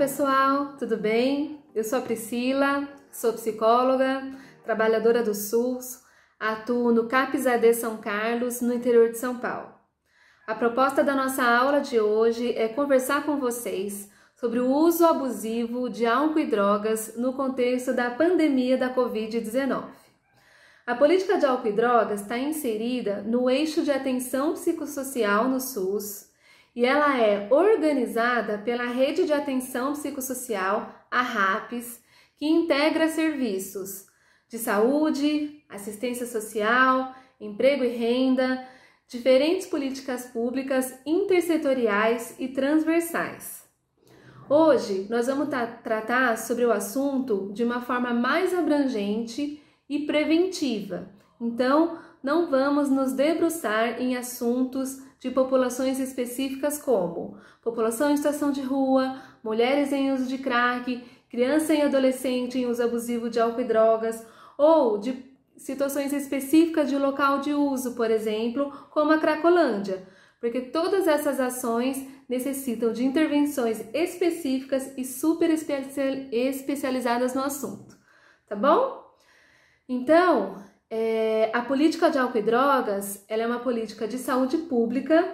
pessoal, tudo bem? Eu sou a Priscila, sou psicóloga, trabalhadora do SUS, atuo no CAPS AD São Carlos, no interior de São Paulo. A proposta da nossa aula de hoje é conversar com vocês sobre o uso abusivo de álcool e drogas no contexto da pandemia da Covid-19. A política de álcool e drogas está inserida no eixo de atenção psicossocial no SUS e ela é organizada pela Rede de Atenção Psicossocial, a RAPS, que integra serviços de saúde, assistência social, emprego e renda, diferentes políticas públicas intersetoriais e transversais. Hoje nós vamos tratar sobre o assunto de uma forma mais abrangente e preventiva. Então, não vamos nos debruçar em assuntos de populações específicas como população em situação de rua, mulheres em uso de crack, criança e adolescente em uso abusivo de álcool e drogas, ou de situações específicas de local de uso, por exemplo, como a Cracolândia, porque todas essas ações necessitam de intervenções específicas e super especializadas no assunto, tá bom? Então, a política de álcool e drogas, ela é uma política de saúde pública,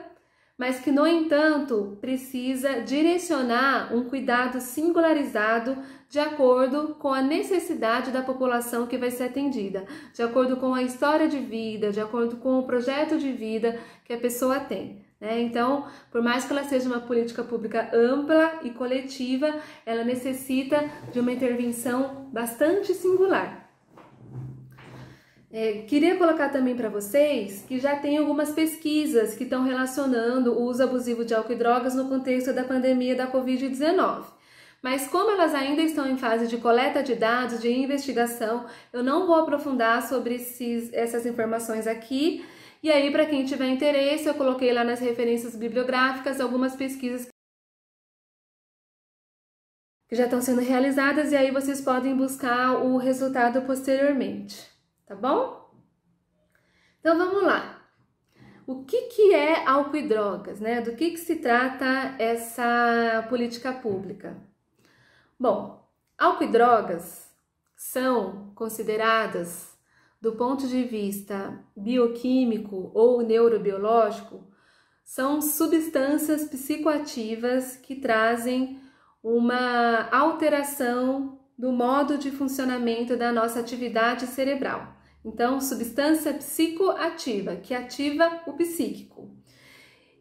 mas que, no entanto, precisa direcionar um cuidado singularizado de acordo com a necessidade da população que vai ser atendida, de acordo com a história de vida, de acordo com o projeto de vida que a pessoa tem, né? Então, por mais que ela seja uma política pública ampla e coletiva, ela necessita de uma intervenção bastante singular. Queria colocar também para vocês que já tem algumas pesquisas que estão relacionando o uso abusivo de álcool e drogas no contexto da pandemia da Covid-19. Mas como elas ainda estão em fase de coleta de dados, de investigação, eu não vou aprofundar sobre essas informações aqui. E aí, para quem tiver interesse, eu coloquei lá nas referências bibliográficas algumas pesquisas que já estão sendo realizadas e aí vocês podem buscar o resultado posteriormente. Tá bom? Então vamos lá. O que é álcool e drogas, né? Do que se trata essa política pública? Bom, álcool e drogas são consideradas, do ponto de vista bioquímico ou neurobiológico, são substâncias psicoativas que trazem uma alteração do modo de funcionamento da nossa atividade cerebral. Então, substância psicoativa, que ativa o psíquico.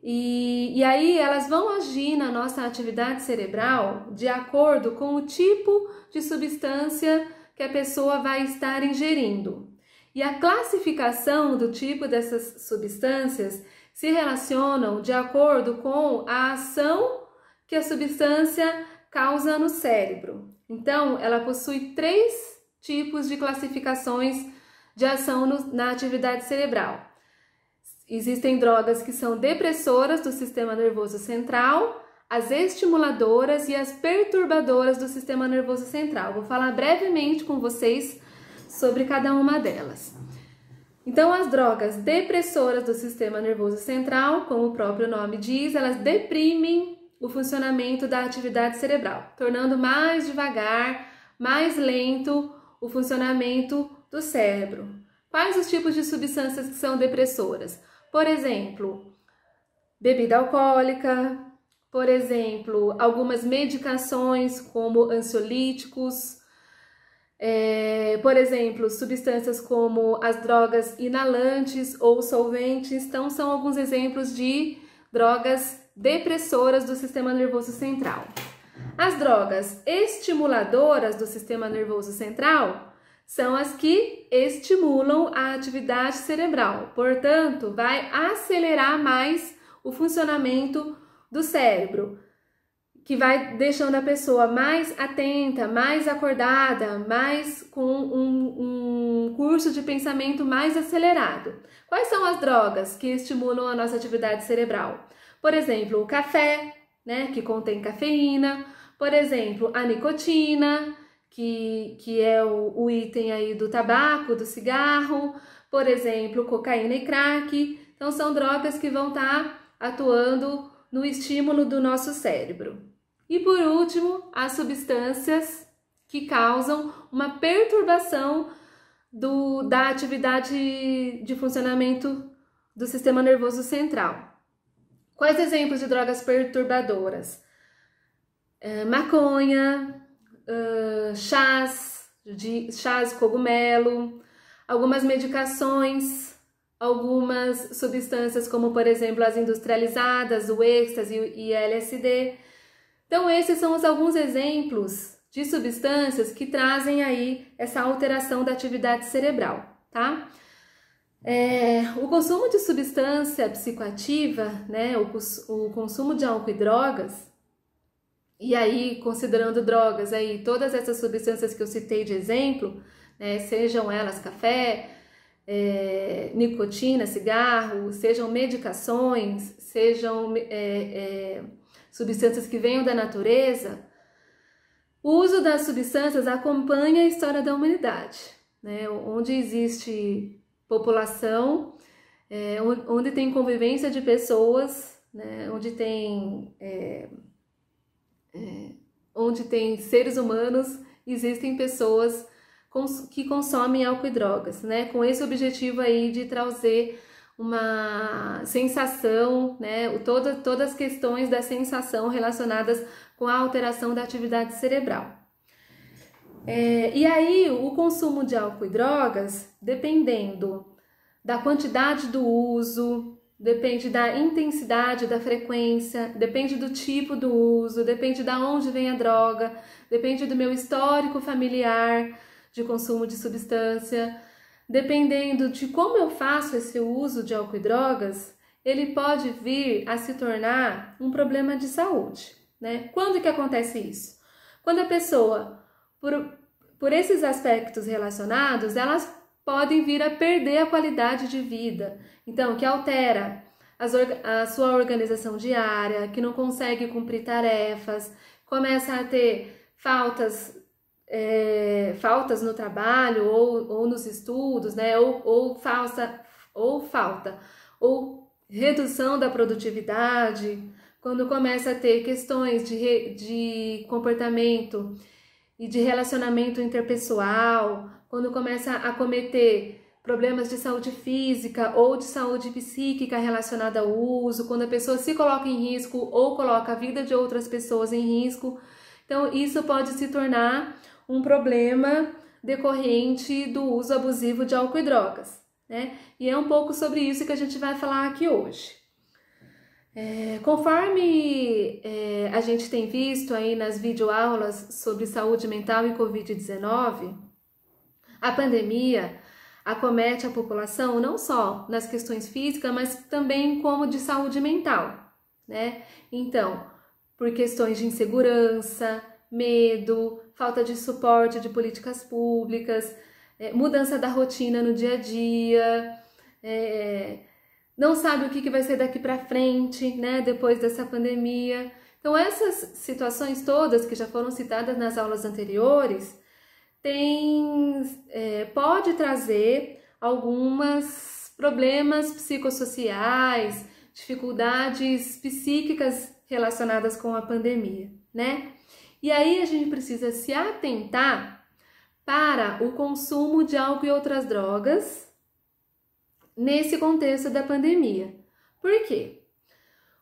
E aí elas vão agir na nossa atividade cerebral de acordo com o tipo de substância que a pessoa vai estar ingerindo. E a classificação do tipo dessas substâncias se relacionam de acordo com a ação que a substância causa no cérebro. Então, ela possui 3 tipos de classificações de ação na atividade cerebral. Existem drogas que são depressoras do sistema nervoso central, as estimuladoras e as perturbadoras do sistema nervoso central. Vou falar brevemente com vocês sobre cada uma delas. Então, as drogas depressoras do sistema nervoso central, como o próprio nome diz, elas deprimem o funcionamento da atividade cerebral, tornando mais devagar, mais lento o funcionamento do cérebro. Quais os tipos de substâncias que são depressoras? Por exemplo, bebida alcoólica, por exemplo, algumas medicações como ansiolíticos, por exemplo, substâncias como as drogas inalantes ou solventes. Então, são alguns exemplos de drogas depressoras do sistema nervoso central. As drogas estimuladoras do sistema nervoso central são as que estimulam a atividade cerebral, portanto, vai acelerar mais o funcionamento do cérebro, que vai deixando a pessoa mais atenta, mais acordada, mais com um curso de pensamento mais acelerado. Quais são as drogas que estimulam a nossa atividade cerebral? Por exemplo, o café, né, que contém cafeína, por exemplo, a nicotina, que é o item aí do tabaco, do cigarro, por exemplo, cocaína e crack. Então, são drogas que vão estar atuando no estímulo do nosso cérebro. E por último, as substâncias que causam uma perturbação da atividade de funcionamento do sistema nervoso central. Quais exemplos de drogas perturbadoras? Maconha, chás de cogumelo, algumas medicações, algumas substâncias como, por exemplo, as industrializadas, o êxtase e LSD. Então, esses são alguns exemplos de substâncias que trazem aí essa alteração da atividade cerebral, tá? O consumo de substância psicoativa, né, o consumo de álcool e drogas, e aí considerando drogas, aí todas essas substâncias que eu citei de exemplo, né, sejam elas café, nicotina, cigarro, sejam medicações, sejam substâncias que venham da natureza, o uso das substâncias acompanha a história da humanidade, né, onde existe população, onde tem convivência de pessoas, né, onde tem seres humanos, existem pessoas que consomem álcool e drogas, né, com esse objetivo aí de trazer uma sensação, né, todas as questões da sensação relacionadas com a alteração da atividade cerebral. E aí, o consumo de álcool e drogas, dependendo da quantidade do uso, depende da intensidade, da frequência, depende do tipo do uso, depende de onde vem a droga, depende do meu histórico familiar de consumo de substância, dependendo de como eu faço esse uso de álcool e drogas, ele pode vir a se tornar um problema de saúde, né? Quando que acontece isso? Quando a pessoa, por esses aspectos relacionados, elas podem vir a perder a qualidade de vida. Então, que altera a sua organização diária, que não consegue cumprir tarefas, começa a ter faltas no trabalho ou nos estudos, né? Ou redução da produtividade, quando começa a ter questões de comportamento e de relacionamento interpessoal, quando começa a cometer problemas de saúde física ou de saúde psíquica relacionada ao uso, quando a pessoa se coloca em risco ou coloca a vida de outras pessoas em risco. Então, isso pode se tornar um problema decorrente do uso abusivo de álcool e drogas, né? E é um pouco sobre isso que a gente vai falar aqui hoje. Conforme a gente tem visto aí nas videoaulas sobre saúde mental e Covid-19, a pandemia acomete a população não só nas questões físicas, mas também como de saúde mental, né? Então, por questões de insegurança, medo, falta de suporte de políticas públicas, mudança da rotina no dia a dia, não sabe o que vai ser daqui para frente, né, depois dessa pandemia. Então, essas situações todas que já foram citadas nas aulas anteriores, pode trazer alguns problemas psicossociais, dificuldades psíquicas relacionadas com a pandemia, né? E aí a gente precisa se atentar para o consumo de álcool e outras drogas nesse contexto da pandemia. Por quê?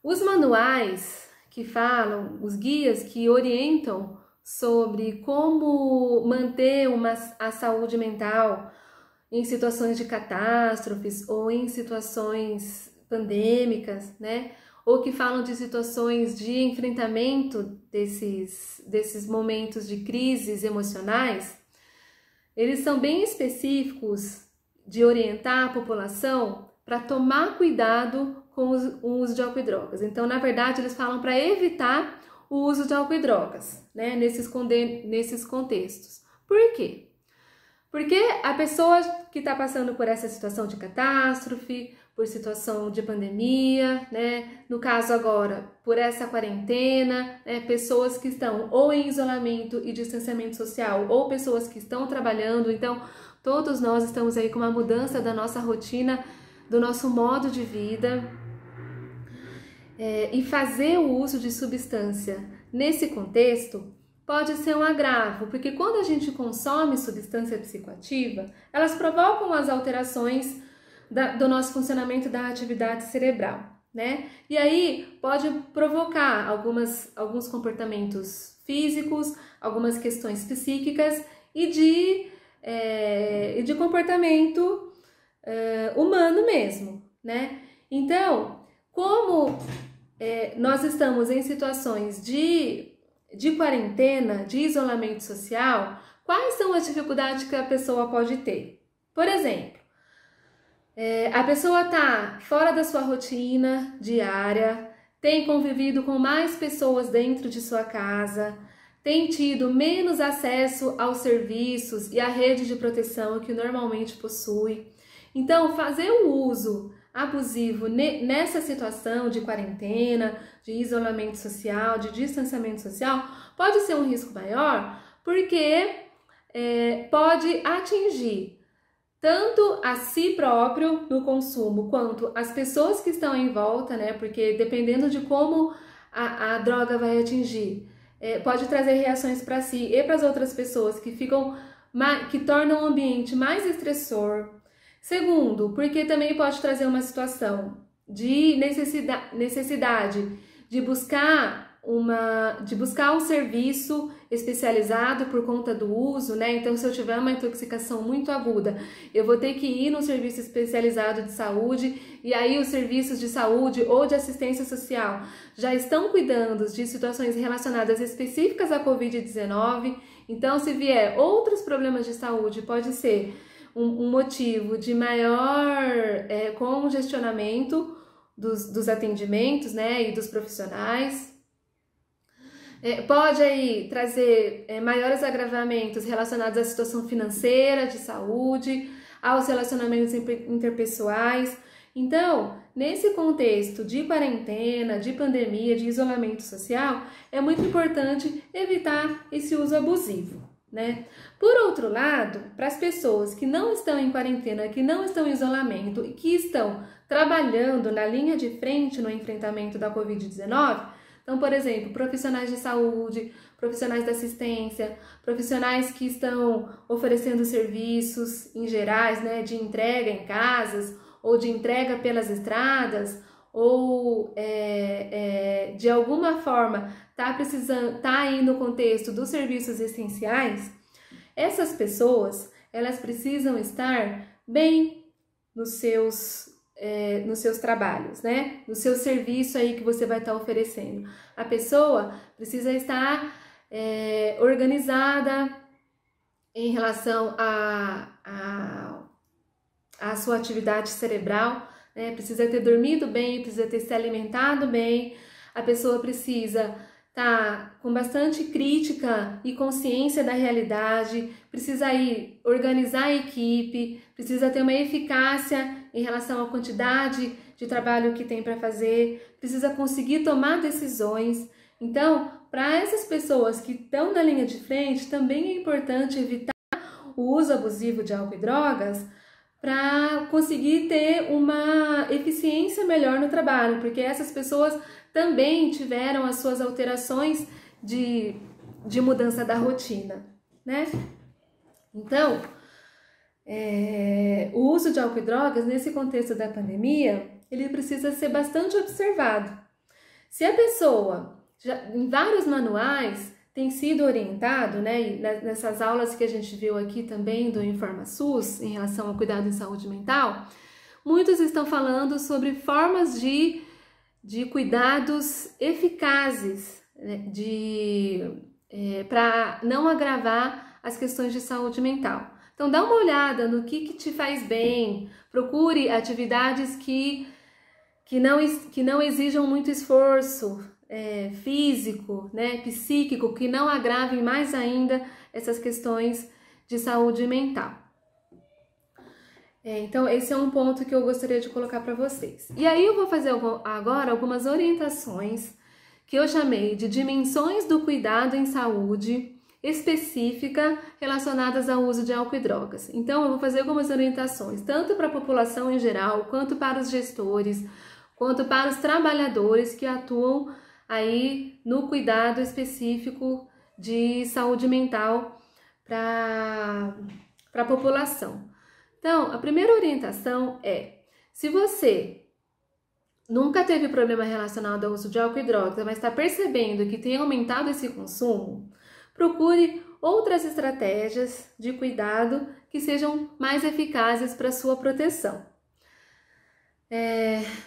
Os manuais que falam, os guias que orientam sobre como manter a saúde mental em situações de catástrofes ou em situações pandêmicas, né? Ou que falam de situações de enfrentamento desses momentos de crises emocionais, eles são bem específicos de orientar a população para tomar cuidado com o uso de álcool e drogas. Então, na verdade, eles falam para evitar o uso de álcool e drogas, né, nesses contextos. Por quê? Porque a pessoa que está passando por essa situação de catástrofe, por situação de pandemia, né, no caso agora, por essa quarentena, né, pessoas que estão ou em isolamento e distanciamento social, ou pessoas que estão trabalhando, então todos nós estamos aí com uma mudança da nossa rotina, do nosso modo de vida, e fazer o uso de substância nesse contexto, pode ser um agravo, porque quando a gente consome substância psicoativa, elas provocam as alterações do nosso funcionamento da atividade cerebral, né? E aí pode provocar alguns comportamentos físicos, algumas questões psíquicas e de comportamento humano mesmo, né? Então, como nós estamos em situações de quarentena, de isolamento social, quais são as dificuldades que a pessoa pode ter? Por exemplo, a pessoa está fora da sua rotina diária, tem convivido com mais pessoas dentro de sua casa, tem tido menos acesso aos serviços e à rede de proteção que normalmente possui. Então, fazer o uso abusivo nessa situação de quarentena, de isolamento social, de distanciamento social, pode ser um risco maior, porque pode atingir tanto a si próprio no consumo, quanto as pessoas que estão em volta, né? Porque dependendo de como a droga vai atingir, pode trazer reações para si e para as outras pessoas que tornam o ambiente mais estressor. Segundo, porque também pode trazer uma situação de necessidade de buscar um serviço especializado por conta do uso, né? Então, se eu tiver uma intoxicação muito aguda, eu vou ter que ir no serviço especializado de saúde, e aí os serviços de saúde ou de assistência social já estão cuidando de situações relacionadas específicas à Covid-19. Então, se vier outros problemas de saúde, pode ser um motivo de maior congestionamento dos atendimentos, né, e dos profissionais. Pode aí trazer maiores agravamentos relacionados à situação financeira, de saúde, aos relacionamentos interpessoais. Então, nesse contexto de quarentena, de pandemia, de isolamento social, é muito importante evitar esse uso abusivo, né? Por outro lado, para as pessoas que não estão em quarentena, que não estão em isolamento e que estão trabalhando na linha de frente no enfrentamento da Covid-19, então, por exemplo, profissionais de saúde, profissionais da assistência, profissionais que estão oferecendo serviços em gerais, né, de entrega em casas ou de entrega pelas estradas, ou de alguma forma tá aí no contexto dos serviços essenciais, essas pessoas, elas precisam estar bem nos seus trabalhos, né? No seu serviço aí que você vai estar oferecendo. A pessoa precisa estar organizada em relação à sua atividade cerebral, né? Precisa ter dormido bem, precisa ter se alimentado bem, a pessoa precisa estar com bastante crítica e consciência da realidade, precisa aí organizar a equipe, precisa ter uma eficácia em relação à quantidade de trabalho que tem para fazer, precisa conseguir tomar decisões. Então, para essas pessoas que estão na linha de frente, também é importante evitar o uso abusivo de álcool e drogas para conseguir ter uma eficiência melhor no trabalho, porque essas pessoas também tiveram as suas alterações de mudança da rotina, né? Então, o uso de álcool e drogas nesse contexto da pandemia, ele precisa ser bastante observado. Se a pessoa, em vários manuais, tem sido orientado, né, e nessas aulas que a gente viu aqui também do InformaSUS, em relação ao cuidado em saúde mental, muitos estão falando sobre formas de cuidados eficazes, né, para não agravar as questões de saúde mental. Então, dá uma olhada no que te faz bem, procure atividades que não exijam muito esforço físico, né, psíquico, que não agravem mais ainda essas questões de saúde mental. Então, esse é um ponto que eu gostaria de colocar para vocês. E aí eu vou fazer agora algumas orientações que eu chamei de dimensões do cuidado em saúde específica relacionadas ao uso de álcool e drogas. Então, eu vou fazer algumas orientações, tanto para a população em geral, quanto para os gestores, quanto para os trabalhadores que atuam aí no cuidado específico de saúde mental para a população. Então, a primeira orientação é, se você nunca teve problema relacionado ao uso de álcool e drogas, mas está percebendo que tem aumentado esse consumo, procure outras estratégias de cuidado que sejam mais eficazes para a sua proteção.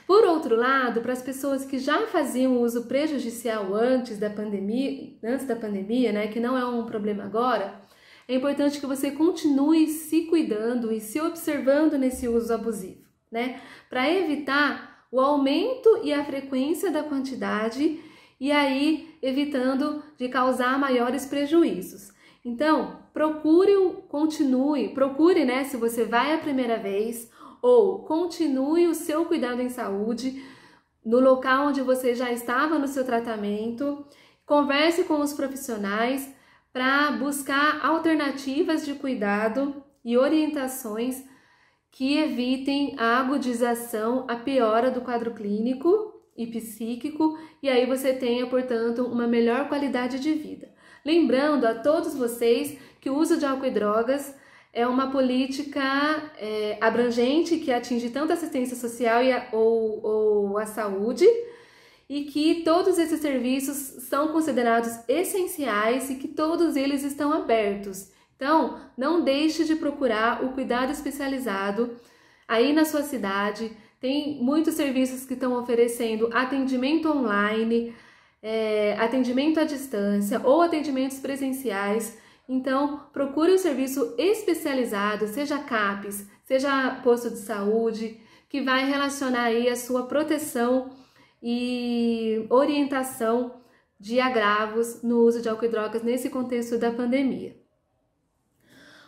Por outro lado, para as pessoas que já faziam uso prejudicial antes da pandemia, né, que não é um problema agora, é importante que você continue se cuidando e se observando nesse uso abusivo, né, para evitar o aumento e a frequência da quantidade e aí evitando de causar maiores prejuízos. Então, procure, né, se você vai a primeira vez, ou continue o seu cuidado em saúde no local onde você já estava no seu tratamento, converse com os profissionais para buscar alternativas de cuidado e orientações que evitem a agudização, a piora do quadro clínico e psíquico, e aí você tenha, portanto, uma melhor qualidade de vida. Lembrando a todos vocês que o uso de álcool e drogas é uma política abrangente que atinge tanto a assistência social ou a saúde, e que todos esses serviços são considerados essenciais e que todos eles estão abertos. Então, não deixe de procurar o cuidado especializado aí na sua cidade. Tem muitos serviços que estão oferecendo atendimento online, atendimento à distância ou atendimentos presenciais. Então, procure um serviço especializado, seja CAPS, seja posto de saúde, que vai relacionar aí a sua proteção e orientação de agravos no uso de álcool e drogas nesse contexto da pandemia.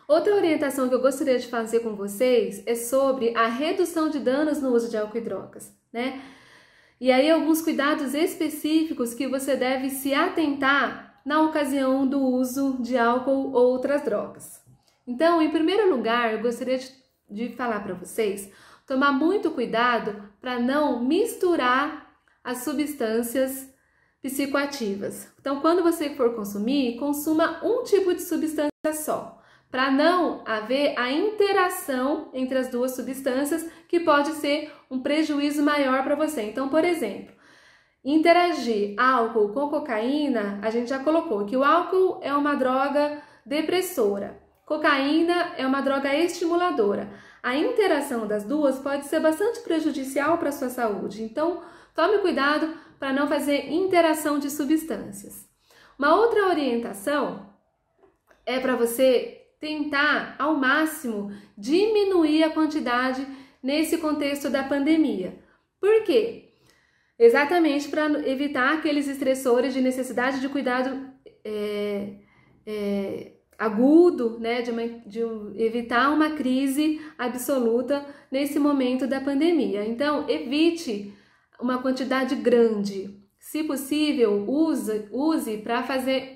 Outra orientação que eu gostaria de fazer com vocês é sobre a redução de danos no uso de álcool e drogas, né? E aí alguns cuidados específicos que você deve se atentar na ocasião do uso de álcool ou outras drogas. Então, em primeiro lugar, eu gostaria de falar para vocês tomar muito cuidado para não misturar as substâncias psicoativas. Então, quando você for consumir, consuma um tipo de substância só, para não haver a interação entre as duas substâncias, que pode ser um prejuízo maior para você. Então, por exemplo, interagir álcool com cocaína, a gente já colocou que o álcool é uma droga depressora, cocaína é uma droga estimuladora. A interação das duas pode ser bastante prejudicial para a sua saúde, então tome cuidado para não fazer interação de substâncias. Uma outra orientação é para você tentar ao máximo diminuir a quantidade nesse contexto da pandemia. Por quê? Exatamente para evitar aqueles estressores de necessidade de cuidado agudo, né, de evitar uma crise absoluta nesse momento da pandemia. Então, evite uma quantidade grande. Se possível,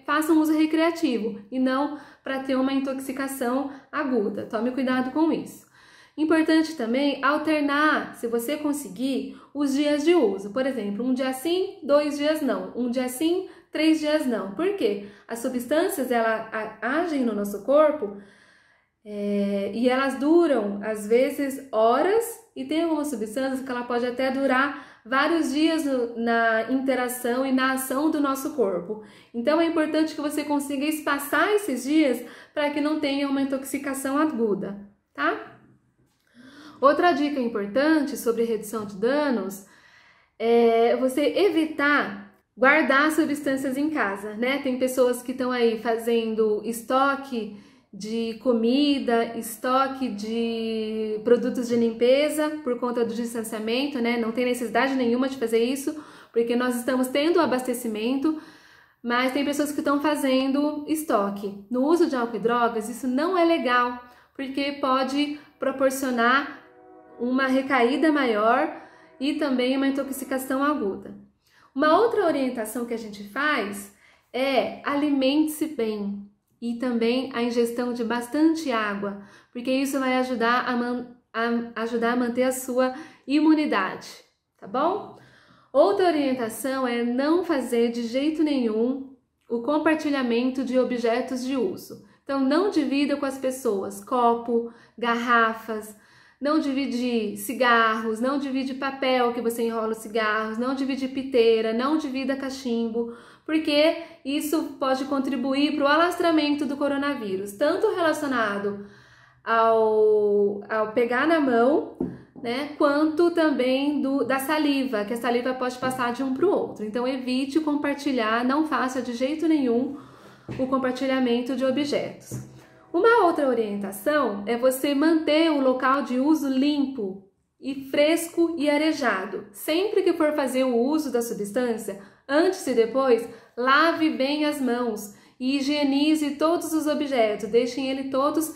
faça um uso recreativo e não para ter uma intoxicação aguda. Tome cuidado com isso. Importante também alternar, se você conseguir, os dias de uso. Por exemplo, um dia sim, 2 dias não. Um dia sim, 3 dias não. Por quê? As substâncias, elas agem no nosso corpo e elas duram, às vezes, horas, e tem algumas substâncias que ela pode até durar vários dias na interação e na ação do nosso corpo. Então, é importante que você consiga espaçar esses dias para que não tenha uma intoxicação aguda, tá? Outra dica importante sobre redução de danos é você evitar guardar substâncias em casa, né? Tem pessoas que estão aí fazendo estoque de comida, estoque de produtos de limpeza por conta do distanciamento, né? Não tem necessidade nenhuma de fazer isso, porque nós estamos tendo abastecimento, mas tem pessoas que estão fazendo estoque. No uso de álcool e drogas, isso não é legal, porque pode proporcionar uma recaída maior e também uma intoxicação aguda. Uma outra orientação que a gente faz é alimente-se bem. E também a ingestão de bastante água, porque isso vai ajudar a manter a sua imunidade, tá bom? Outra orientação é não fazer de jeito nenhum o compartilhamento de objetos de uso. Então, não divida com as pessoas copo, garrafas, não divide cigarros, não divide papel que você enrola os cigarros, não divide piteira, não divida cachimbo, porque isso pode contribuir para o alastramento do coronavírus, tanto relacionado ao pegar na mão, né, quanto também da saliva, que a saliva pode passar de um para o outro. Então, evite compartilhar, não faça de jeito nenhum o compartilhamento de objetos. Uma outra orientação é você manter o local de uso limpo e fresco e arejado. Sempre que for fazer o uso da substância, antes e depois, lave bem as mãos e higienize todos os objetos, deixem eles todos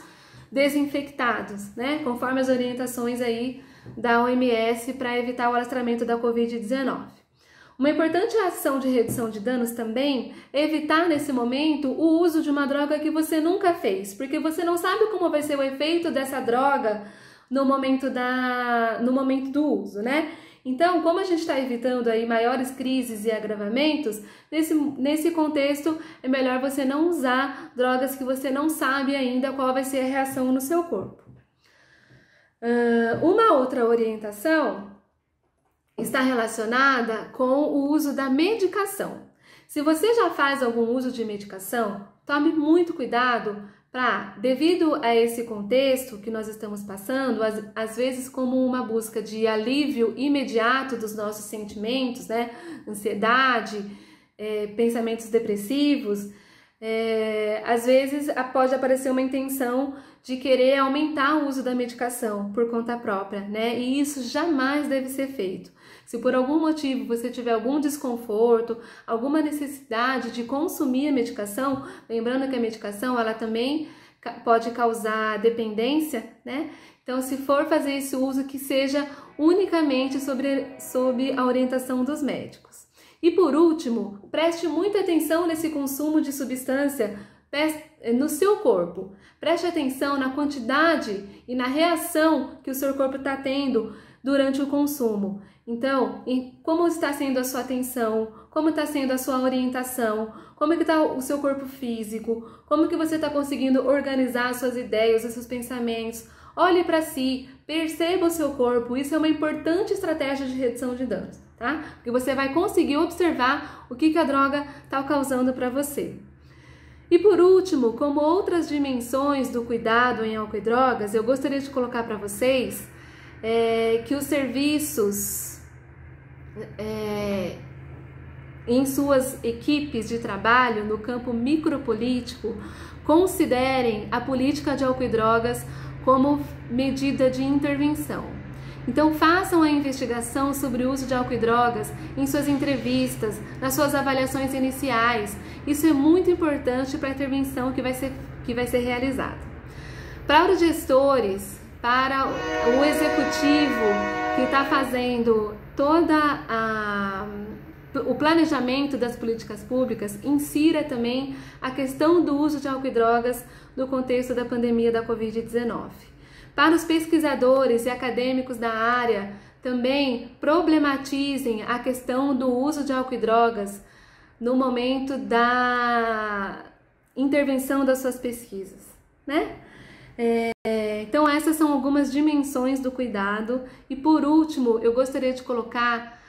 desinfectados, né? Conforme as orientações aí da OMS para evitar o alastramento da Covid-19. Uma importante ação de redução de danos também é evitar nesse momento o uso de uma droga que você nunca fez, porque você não sabe como vai ser o efeito dessa droga no momento do uso, né? Então, como a gente está evitando aí maiores crises e agravamentos, nesse contexto é melhor você não usar drogas que você não sabe ainda qual vai ser a reação no seu corpo. Uma outra orientação está relacionada com o uso da medicação. Se você já faz algum uso de medicação, tome muito cuidado para, devido a esse contexto que nós estamos passando, às vezes como uma busca de alívio imediato dos nossos sentimentos, né? Ansiedade, pensamentos depressivos, às vezes pode aparecer uma intenção de querer aumentar o uso da medicação por conta própria, né? E isso jamais deve ser feito. Se por algum motivo você tiver algum desconforto, alguma necessidade de consumir a medicação, lembrando que a medicação ela também pode causar dependência, né? Então, se for fazer esse uso, que seja unicamente sob a orientação dos médicos. E por último, preste muita atenção nesse consumo de substância no seu corpo. Preste atenção na quantidade e na reação que o seu corpo está tendo durante o consumo. Então, como está sendo a sua atenção, como está sendo a sua orientação, como é que está o seu corpo físico, como que você está conseguindo organizar as suas ideias, os seus pensamentos. Olhe para si, perceba o seu corpo, isso é uma importante estratégia de redução de danos, tá? Porque você vai conseguir observar o que a droga está causando para você. E por último, como outras dimensões do cuidado em álcool e drogas, eu gostaria de colocar para vocês que os serviços em suas equipes de trabalho no campo micropolítico considerem a política de álcool e drogas como medida de intervenção. Então façam a investigação sobre o uso de álcool e drogas em suas entrevistas, nas suas avaliações iniciais. Isso é muito importante para a intervenção que vai ser realizada. Para os gestores, para o executivo que está fazendo o planejamento das políticas públicas, insira também a questão do uso de álcool e drogas no contexto da pandemia da Covid-19. Para os pesquisadores e acadêmicos da área, também problematizem a questão do uso de álcool e drogas no momento da intervenção das suas pesquisas, né? Então essas são algumas dimensões do cuidado. E por último, eu gostaria de colocar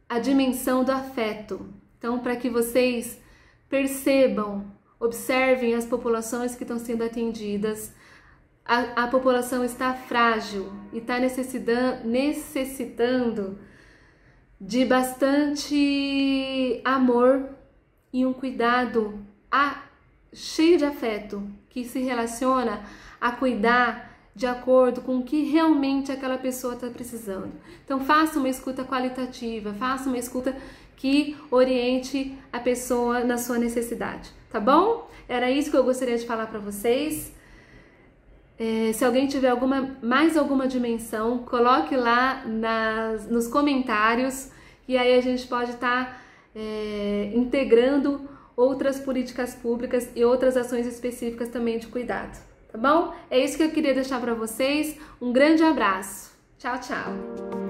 a dimensão do afeto. Então, para que vocês percebam, observem as populações que estão sendo atendidas, a população está frágil e está necessitando de bastante amor e um cuidado cheio de afeto, que se relaciona a cuidar de acordo com o que realmente aquela pessoa está precisando. Então faça uma escuta qualitativa, faça uma escuta que oriente a pessoa na sua necessidade, tá bom? Era isso que eu gostaria de falar para vocês. Se alguém tiver mais alguma dimensão, coloque lá nos comentários, e aí a gente pode estar integrando outras políticas públicas e outras ações específicas também de cuidado, tá bom? É isso que eu queria deixar para vocês. Um grande abraço. Tchau, tchau!